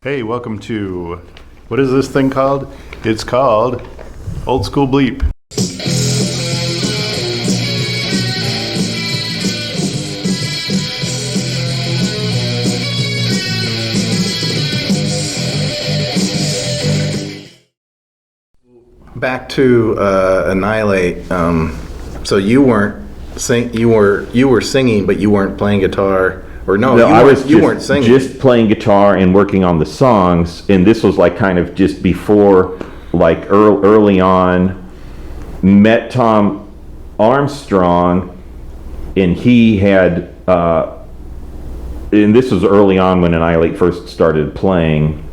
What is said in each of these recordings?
Hey, welcome to, what is this thing called? It's called Old School Bleep. Back to NiL8. So you weren't you were singing, but you weren't playing guitar. Or no, you weren't singing. Just playing guitar and working on the songs, and this was like kind of just before, like early on. Met Tom Armstrong, and he had, and this was early on when NiL8 first started playing.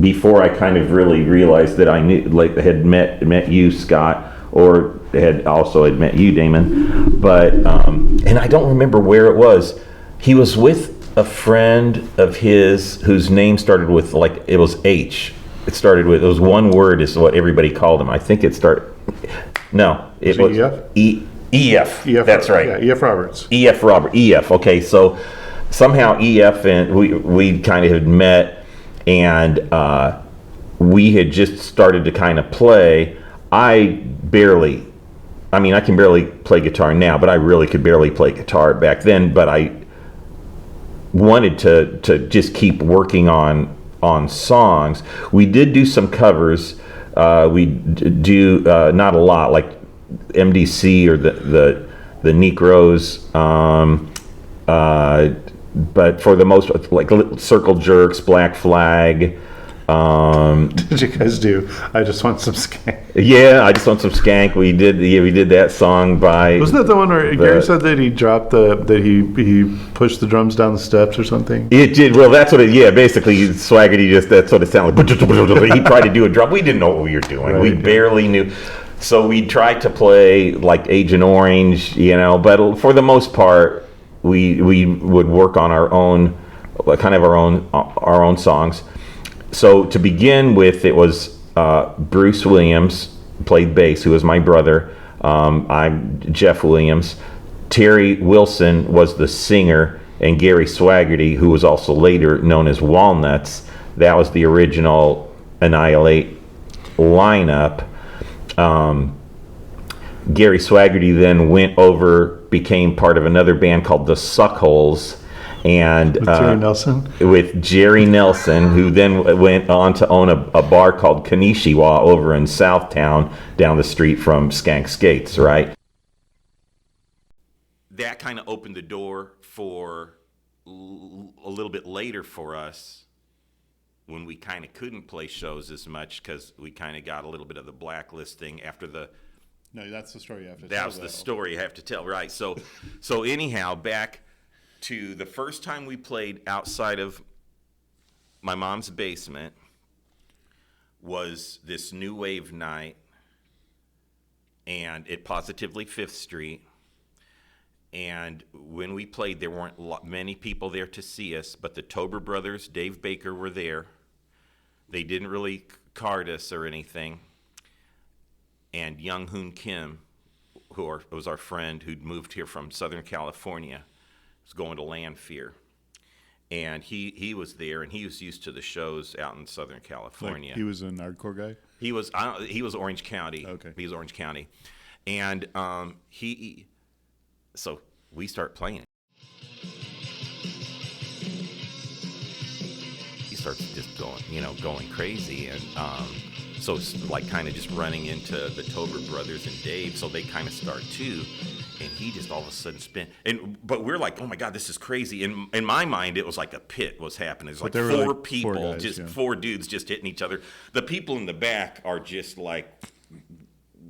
Before I kind of really realized that I knew, like, had met you, Scott, or had met you, Damon. But and I don't remember where it was. He was with a friend of his whose name started with, like, it was H. It was one word is what everybody called him. I think it started. No, it was EF. EF. That's right. Yeah, EF Roberts. EF. Okay, so somehow EF and we kind of had met. And we had just started to kind of play. I can barely play guitar now, but I really could barely play guitar back then. But I wanted to just keep working on songs. We did do some covers. We do not a lot, like MDC or the Necros. But for the most, like Circle Jerks, Black Flag. Did you guys do I Just Want Some Skank? Yeah, I Just Want Some Skank. We did that song by. Wasn't that the one where Gary said that he dropped that he pushed the drums down the steps or something? It did. Well, that's what it. Yeah, basically, Swaggerty that's what it sounded like. He tried to do a drum. We didn't know what we were doing. Right, we barely knew. So we tried to play like Agent Orange, but for the most part. We would work on our own songs. So to begin with, it was Bruce Williams played bass, who was my brother. I'm Jeff Williams. Terry Wilson was the singer, and Gary Swaggerty, who was also later known as Walnuts. That was the original NiL8 lineup. Gary Swaggerty then went over, became part of another band called the Suckholes, and with Jerry Nelson, who then went on to own a bar called Kanishiwa over in Southtown, down the street from Skank Skates, right? That kind of opened the door for a little bit later for us, when we kind of couldn't play shows as much because we kind of got a little bit of the Blacklist thing after the. No, that's the story you have to tell. That was the story I have to tell, right? So anyhow, back to the first time we played outside of my mom's basement was this new wave night, and at Positively 5th Street. And when we played, there weren't many people there to see us, but the Tober brothers, Dave Baker, were there. They didn't really card us or anything. And Young Hoon Kim, who was our friend who'd moved here from Southern California, was going to Lanphier. And he was there, and he was used to the shows out in Southern California. Like he was an hardcore guy? He was Orange County. Okay. He was Orange County. And so we start playing. He starts just going crazy. And so it's like kind of just running into the Tober brothers and Dave. So they kind of start too. And he just all of a sudden but we're like, oh my God, this is crazy. In my mind, it was like a pit was happening. It's like four people, four guys, four dudes just hitting each other. The people in the back are just like,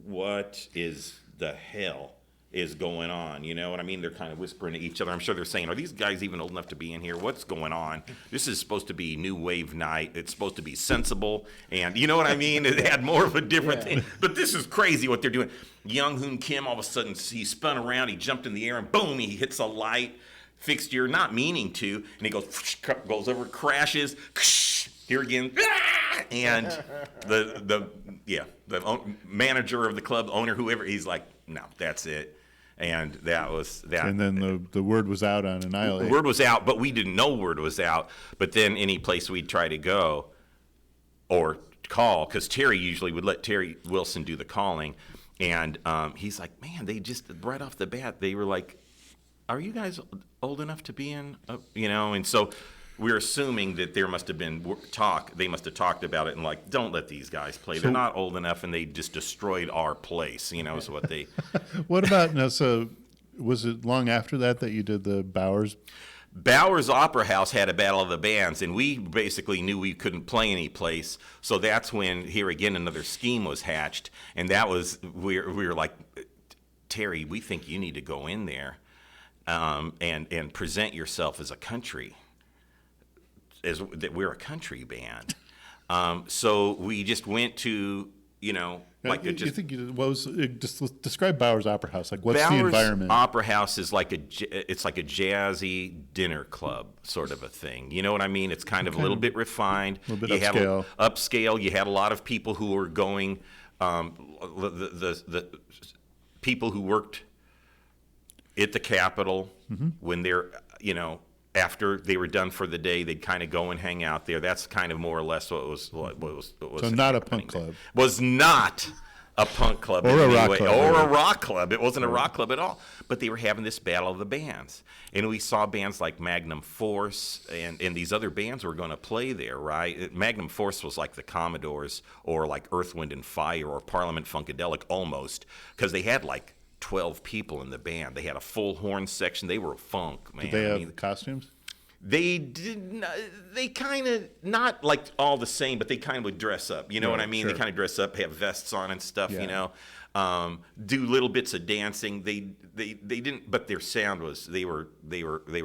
what is the hell is going on? You know what I mean? They're kind of whispering to each other. I'm sure they're saying, are these guys even old enough to be in here? What's going on? This is supposed to be new wave night. It's supposed to be sensible. And you know what I mean? It had more of a different thing. But this is crazy what they're doing. Young Hoon Kim, all of a sudden, he spun around. He jumped in the air and boom, he hits a light fixture, not meaning to. And he goes over, crashes. Here again. And the manager of the club, owner, whoever, he's like, no, that's it. And that was that. And then the word was out on NiL8. Word was out, but we didn't know word was out. But then any place we'd try to go or call, because Terry usually would let Terry Wilson do the calling. And he's like, man, they just, right off the bat, they were like, are you guys old enough to be in, And so we're assuming that there must have been talk. They must have talked about it and like, don't let these guys play. They're not old enough, and they just destroyed our place, is what they. What about, now, so was it long after that you did the Bowers? Bowers Opera House had a battle of the bands, and we basically knew we couldn't play any place. So that's when, here again, another scheme was hatched. And that was, we were like, Terry, we think you need to go in there and present yourself as a country. That we're a country band. So we just went to, just describe Bowers Opera House. Like, what's the environment? Opera House is like it's like a jazzy dinner club sort of a thing. You know what I mean? It's kind of a little bit refined. A little bit upscale. Upscale. You had a lot of people who were going, the people who worked at the Capitol when they're, after they were done for the day, they'd kind of go and hang out there. That's kind of more or less what was so not a punk club. Was not a punk club or a rock club. Or a rock club. It wasn't a rock club at all. But they were having this battle of the bands. And we saw bands like Magnum Force and these other bands were going to play there, right? Magnum Force was like the Commodores or like Earth, Wind, and Fire or Parliament Funkadelic almost, because they had like 12 people in the band. They had a full horn section. They were funk, man. Did they have costumes? They did. They kind of not like all the same, but they kind of would dress up. You know what I mean? Sure. They kind of dress up, have vests on and stuff. Yeah. Do little bits of dancing. They didn't, but their sound was they were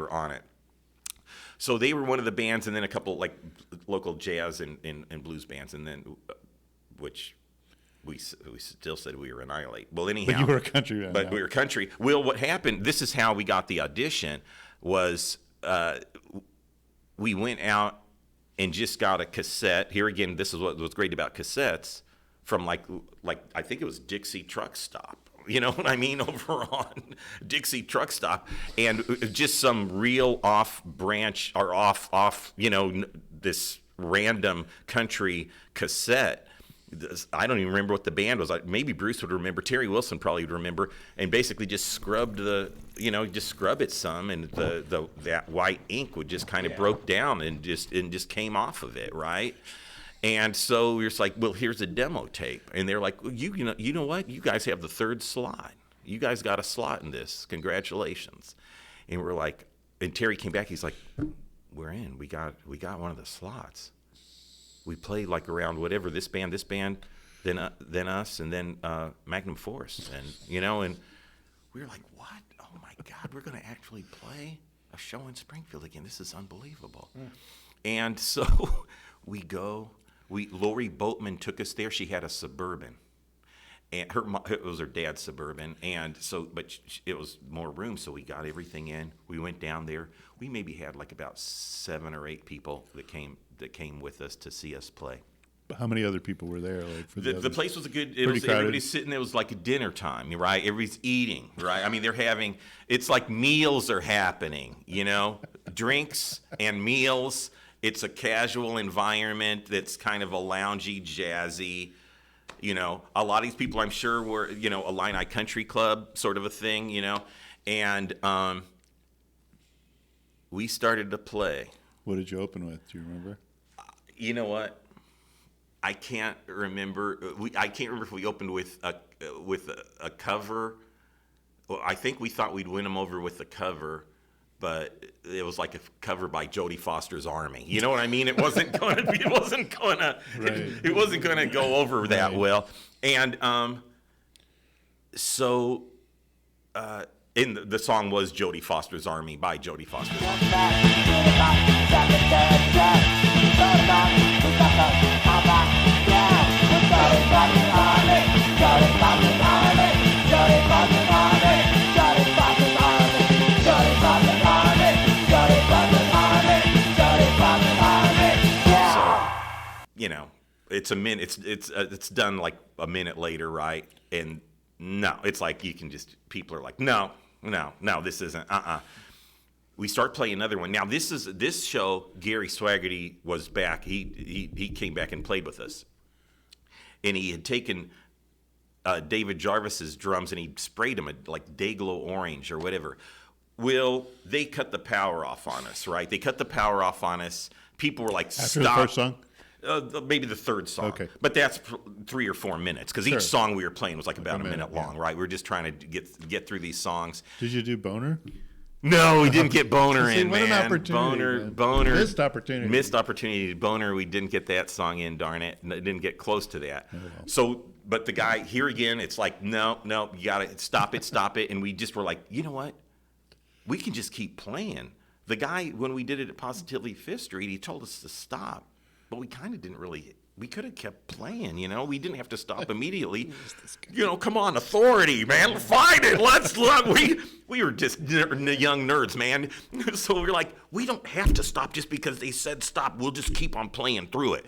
on it. So they were one of the bands, and then a couple like local jazz and blues bands, and then which. We still said we were NiL8. Well, anyhow. But you were a country band. But we were country. Well, what happened, this is how we got the audition, was we went out and just got a cassette. Here again, this is what was great about cassettes from like I think it was Dixie Truck Stop. You know what I mean? Over on Dixie Truck Stop. And just some real off-branch or off, this random country cassette. I don't even remember what the band was. Maybe Bruce would remember. Terry Wilson probably would remember. And basically just scrubbed just scrub it some, and that white ink would just kind of broke down and just came off of it, right? And so we were just like, well, here's a demo tape, and they're like, well, you know what? You guys have the third slot. You guys got a slot in this. Congratulations. And we're like, and Terry came back. He's like, we're in. We got one of the slots. We played like around whatever this band, then us, and then Magnum Force, and and we were like, what? Oh my God, we're going to actually play a show in Springfield again. This is unbelievable. And so we go. Lori Boatman took us there. She had a Suburban, and it was her dad's Suburban, and so it was more room, so we got everything in. We went down there. We maybe had like about 7 or 8 people that came with us to see us play. How many other people were there? Like for the place was crowded. Everybody's sitting there. It was like a dinner time, right? Everybody's eating, right? I mean, it's like meals are happening, drinks and meals. It's a casual environment that's kind of a loungy, jazzy. A lot of these people, I'm sure, were, a Illini Country Club sort of a thing, and we started to play. What did you open with? Do you remember? You know what? I can't remember. I can't remember if we opened with a cover. Well, I think we thought we'd win them over with the cover, but it was like a cover by Jodie Foster's Army. You know what I mean? It wasn't going to be. It wasn't going to go over that well. And the song was Jodie Foster's Army by Jodie Foster's Army. It's a minute. It's done like a minute later, right? And no, it's like you can just, people are like, no, this isn't, We start playing another one. Now this show, Gary Swaggerty was back. He came back and played with us, and he had taken David Jarvis's drums and he sprayed them like Dayglow orange or whatever. Well, they cut the power off on us, right? They cut the power off on us. People were like, After stop. the first song? Maybe the third song. Okay. But that's 3 or 4 minutes because Sure. each song we were playing was like about a minute, minute long, yeah. right? We were just trying to get through these songs. Did you do Boner? No, we didn't get Boner See, in, what an man. opportunity, Boner. man. Missed opportunity. Missed opportunity. Boner, we didn't get that song in, darn it. It didn't get close to that. Oh, well. So, but the guy, here again, it's like, no, you got to stop it. And we just were like, you know what? We can just keep playing. The guy, when we did it at Positively Fifth Street, he told us to stop. But we kind of didn't really, we could have kept playing, you know? We didn't have to stop immediately. You know, come on, authority, man. Find it. We were just young nerds, man. So we're like, we don't have to stop just because they said stop. We'll just keep on playing through it.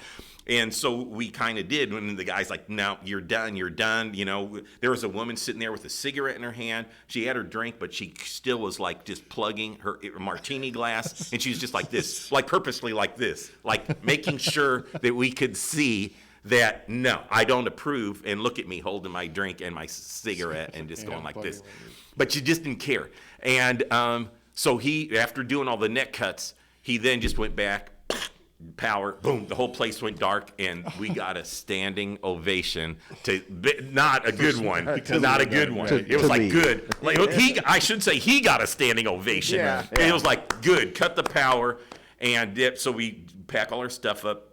And so we kind of did. When the guy's like, no, you're done. You know, there was a woman sitting there with a cigarette in her hand. She had her drink, but she still was like just plugging her martini glass. And she was just like this, like purposely like this, like making sure that we could see that, no, I don't approve. And look at me holding my drink and my cigarette and just going like this. But she just didn't care. And so he, after doing all the neck cuts, he then just went back. Power, boom, the whole place went dark, and we got a standing ovation. Not a good one. Not a good one. It was like good. Like I should say he got a standing ovation. Yeah. It was like good. Cut the power and dip. So we pack all our stuff up,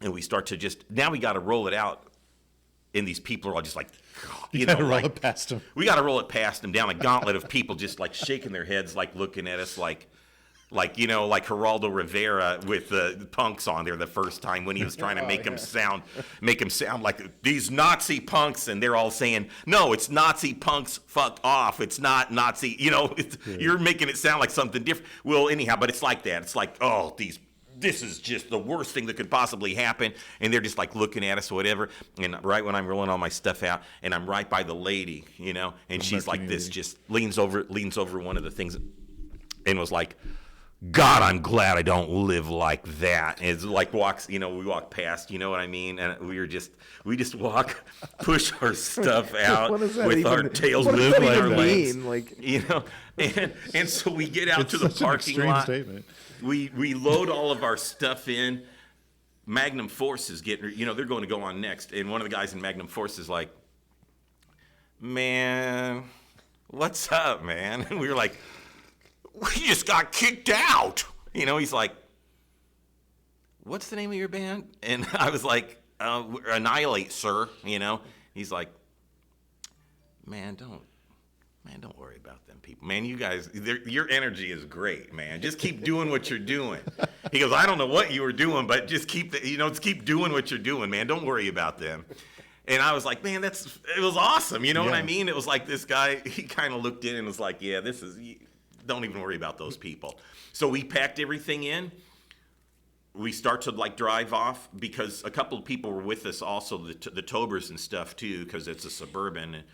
and we start to just, now we got to roll it out. And these people are all just like, You gotta roll like, it past them. we got to roll it past them down a gauntlet of people just like shaking their heads, like looking at us like, you know, like Geraldo Rivera with the punks on there the first time when he was trying to make him sound like these Nazi punks, and they're all saying, no, it's Nazi punks, fuck off. It's not Nazi, you know, you're making it sound like something different. Well, anyhow, but it's like that. It's like, oh, this is just the worst thing that could possibly happen. And they're just like looking at us or whatever. And right when I'm rolling all my stuff out, and I'm right by the lady, you know, and she's like this, just leans over one of the things and was like, God, I'm glad I don't live like that. And it's like walks, you know, we walk past, you know what I mean? And we just walk, push our stuff out What does that with even- our tails what does between that our even legs. mean? Like- you know, and so we get out It's to the such an parking extreme lot. statement. We load all of our stuff in. Magnum Force is getting, you know, they're going to go on next. And one of the guys in Magnum Force is like, man, what's up, man? And we were like, we just got kicked out. You know, he's like, what's the name of your band? And I was like, NiL8, sir. You know, he's like, man, don't worry about them people. Man, you guys, your energy is great, man. Just keep doing what you're doing. He goes, I don't know what you were doing, but just keep doing what you're doing, man. Don't worry about them. And I was like, man, it was awesome. You know what I mean? It was like this guy, he kind of looked in and was like, yeah, don't even worry about those people. So we packed everything in. We start to like drive off because a couple of people were with us also, the Tobers and stuff too, because it's a Suburban.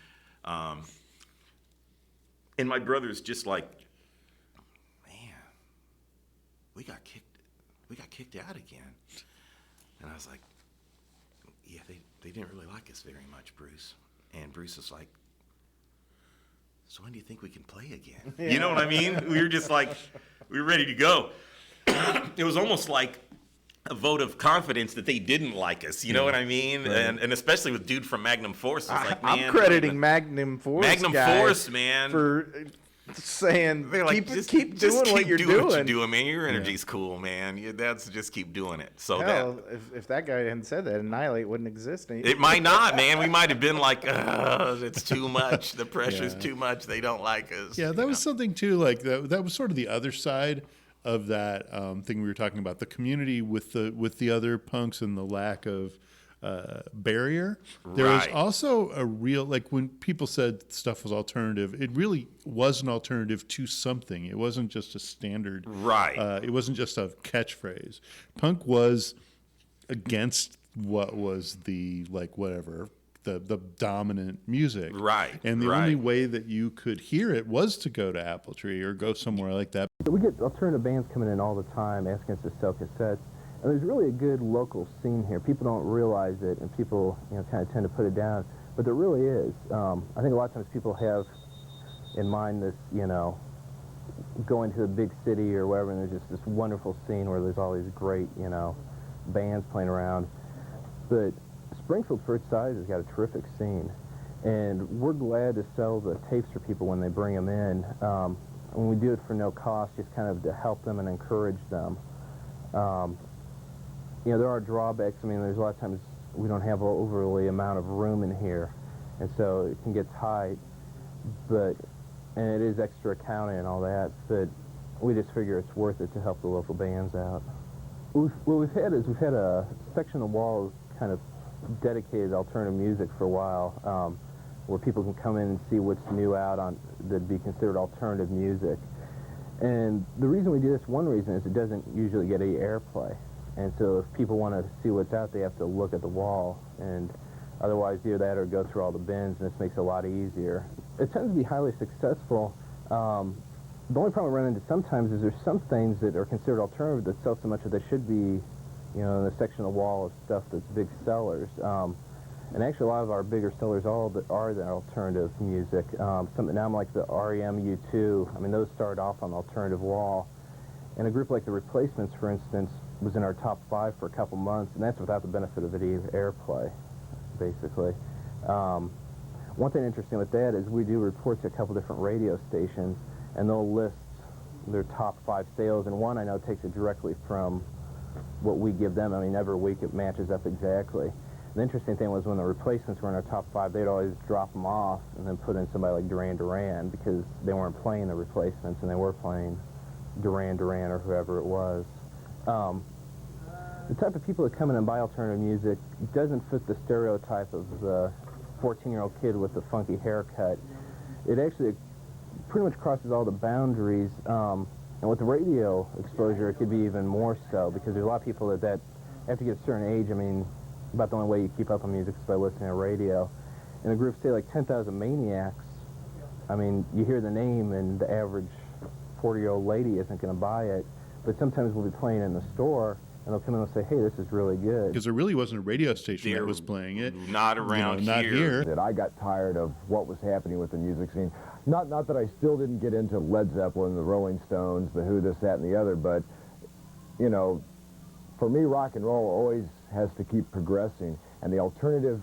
And my brother's just like, man, we got kicked out again. And I was like, yeah, they didn't really like us very much, Bruce. And Bruce was like, so when do you think we can play again? You know what I mean? We were just like, we were ready to go. It was almost like a vote of confidence that they didn't like us. You know what I mean? Right. And especially with dude from Magnum Force. Like, man, I'm crediting Magnum Force man, for saying, they're like, keep doing what you're doing. What you're doing, man. Your energy's cool, man. That's just keep doing it. So hell, if that guy hadn't said that, NiL8 wouldn't exist. It might not, man. We might have been like, it's too much. The pressure's too much. They don't like us. Yeah, that was something too. Like that was sort of the other side of that thing we were talking about. The community with the other punks and the lack of barrier. There was also a real, like when people said stuff was alternative, it really was an alternative to something. It wasn't just a standard. Right. It wasn't just a catchphrase. Punk was against what was the, like, whatever, the dominant music. Right. And the only way that you could hear it was to go to Apple Tree or go somewhere like that. We get alternative bands coming in all the time asking us to sell cassettes. And there's really a good local scene here. People don't realize it, and people, kind of tend to put it down. But there really is. I think a lot of times people have in mind this, going to a big city or whatever, and there's just this wonderful scene where there's all these great, bands playing around. But Springfield, for its size, has got a terrific scene. And we're glad to sell the tapes for people when they bring them in. And we do it for no cost, just kind of to help them and encourage them. There are drawbacks. I mean, there's a lot of times we don't have overly amount of room in here, and so it can get tight. And it is extra accounting and all that, but we just figure it's worth it to help the local bands out. What we've had a section of the wall kind of dedicated to alternative music for a while, where people can come in and see what's new out on that'd be considered alternative music. And the reason we do this, one reason, is it doesn't usually get any airplay. And so if people want to see what's out, they have to look at the wall, and otherwise do that or go through all the bins, and this makes it a lot easier. It tends to be highly successful. The only problem we run into sometimes is there's some things that are considered alternative that sell so much that they should be, in a section of the wall of stuff that's big sellers. And actually a lot of our bigger sellers are the alternative music. Something now like the REM U2, I mean, those started off on the alternative wall. And a group like the Replacements, for instance, was in our top 5 for a couple months, and that's without the benefit of any airplay, basically. One thing interesting with that is we do reports to a couple different radio stations, and they'll list their top 5 sales, and one I know takes it directly from what we give them. I mean, every week it matches up exactly. The interesting thing was when the Replacements were in our top 5, they'd always drop them off and then put in somebody like Duran Duran, because they weren't playing the Replacements and they were playing Duran Duran or whoever it was. The type of people that come in and buy alternative music doesn't fit the stereotype of the 14-year-old kid with the funky haircut. It actually pretty much crosses all the boundaries, and with the radio exposure it could be even more so, because there's a lot of people that after you get a certain age, I mean, about the only way you keep up on music is by listening to radio. In a group, say like 10,000 Maniacs, I mean, you hear the name and the average 40-year-old lady isn't going to buy it, but sometimes we'll be playing in the store and they'll come in and say, hey, this is really good. Because there really wasn't a radio station that was playing it. Not around not here. That I got tired of what was happening with the music scene. Not that I still didn't get into Led Zeppelin, the Rolling Stones, the Who, this, that, and the other, but, for me, rock and roll always has to keep progressing. And the alternative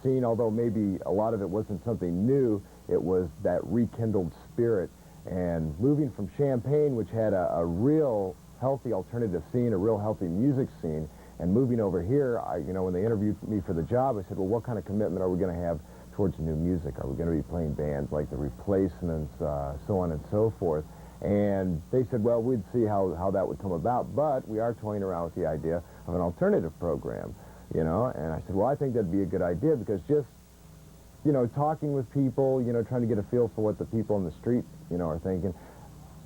scene, although maybe a lot of it wasn't something new, it was that rekindled spirit. And moving from Champaign, which had a real healthy alternative scene, a real healthy music scene, and moving over here, when they interviewed me for the job, I said, well, what kind of commitment are we going to have towards new music? Are we going to be playing bands like the Replacements, so on and so forth? And they said, well, we'd see how that would come about, but we are toying around with the idea of an alternative program, And I said, well, I think that'd be a good idea, because just, talking with people, trying to get a feel for what the people in the street, are thinking,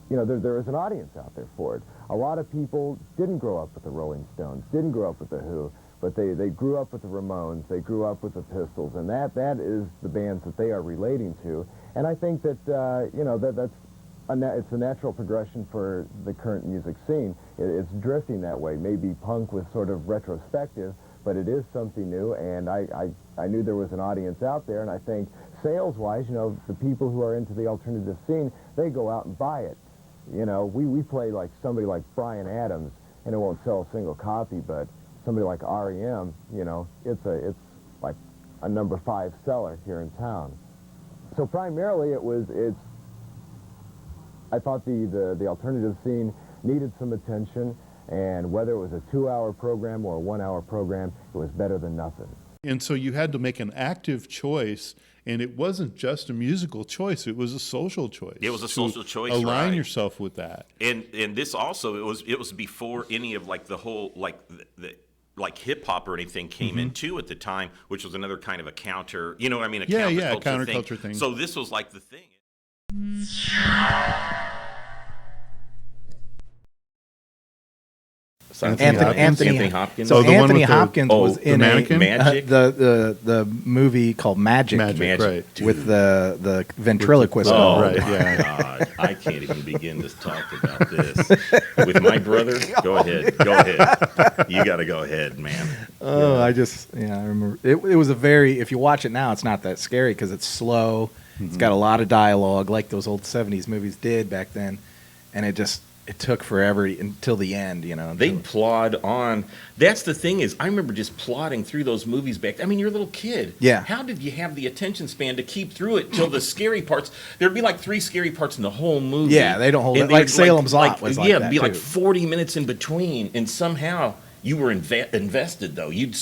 there is an audience out there for it. A lot of people didn't grow up with the Rolling Stones, didn't grow up with the Who, but they grew up with the Ramones, they grew up with the Pistols, and that is the bands that they are relating to. And I think that, it's a natural progression for the current music scene. It's drifting that way. Maybe punk was sort of retrospective, but it is something new, and I knew there was an audience out there, and I think sales-wise, the people who are into the alternative scene, they go out and buy it. We play like somebody like Bryan Adams, and it won't sell a single copy, but somebody like REM, it's like a number 5 seller here in town. So primarily I thought the alternative scene needed some attention, and whether it was a 2-hour program or a 1-hour program, it was better than nothing. And so you had to make an active choice, and it wasn't just a musical choice, it was a social choice. It was a social choice, align right. yourself with that. And this also, it was before any of like the whole, like the like hip hop or anything came into at the time, which was another kind of a counter, you know what I mean? A counterculture thing. So this was like the thing. Sounds Anthony Hopkins. So Oh, the one Anthony with the- Hopkins was the in mannequin? Magic? the movie called Magic, Magic, right. with the ventriloquist. Oh, doll. right, my yeah. God, I can't even begin to talk about this. With my brother, go ahead. You got to go ahead, man. Oh, I remember it was a very. If you watch it now, it's not that scary because it's slow. It's got a lot of dialogue, like those old '70s movies did back then, and it took forever until the end. They plod on. That's the thing is, I remember just plodding through those movies back. I mean, you're a little kid. Yeah. How did you have the attention span to keep through it till the scary parts? There'd be like 3 scary parts in the whole movie. Yeah, they don't hold And it. Like they'd, Salem's Lot was like yeah, that, it'd be like too. 40 minutes in between, and somehow you were invested though. You'd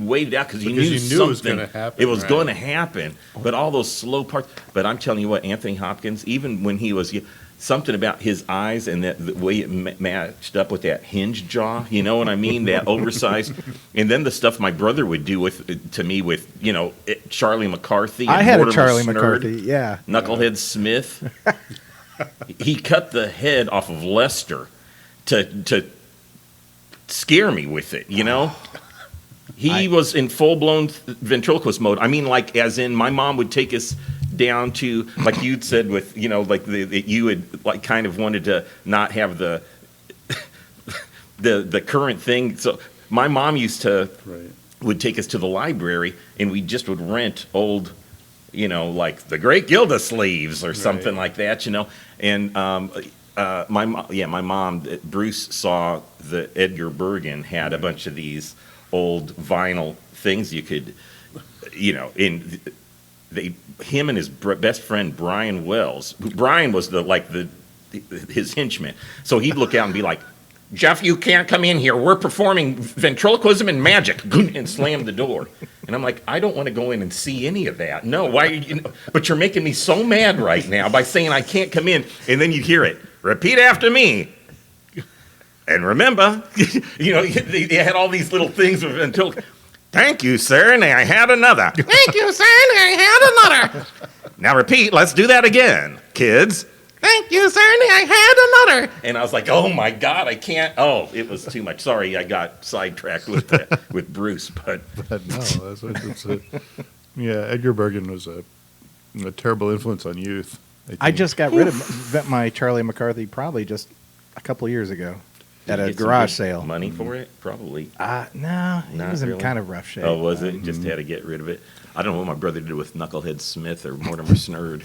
wait it out because you knew it something. was gonna happen, It was right. going to happen. But all those slow parts. But I'm telling you what, Anthony Hopkins, even when he was. Something about his eyes and the way it matched up with that hinge jaw, you know what I mean? That oversized, and then the stuff my brother would do to me with Charlie McCarthy. And I had Mortimer a Charlie Snerd, McCarthy. Yeah. Knucklehead Smith. He cut the head off of Lester to scare me with it. He was in full blown ventriloquist mode. I mean, like as in my mom would take us down to, like you'd said with, like you had like kind of wanted to not have the current thing. So my mom used to would take us to the library and we just would rent old, like the Great Gildersleeves or something like that, And my mom, Bruce saw the Edgar Bergen had a bunch of these old vinyl things you could, him and his best friend Brian Wells. Brian was his henchman. So he'd look out and be like, "Jeff, you can't come in here. We're performing ventriloquism and magic," and slam the door. And I'm like, I don't want to go in and see any of that. No, why? But you're making me so mad right now by saying I can't come in. And then you'd hear it. Repeat after me. And remember, they had all these little things with ventriloquism. Thank you, sir, and I had another. Thank you, sir, and I had another. Now repeat, let's do that again, kids. Thank you, sir, and I had another. And I was like, oh my God, I can't. Oh, it was too much. Sorry, I got sidetracked with Bruce, but No, that's what it's yeah, Edgar Bergen was a terrible influence on youth. I just got rid of my Charlie McCarthy probably just a couple of years ago at a Get some garage good sale. money for it, probably. No, it Not was in really? kind of rough shape. Oh, was it? Just had to get rid of it. I don't know what my brother did with Knucklehead Smith or Mortimer Snerd.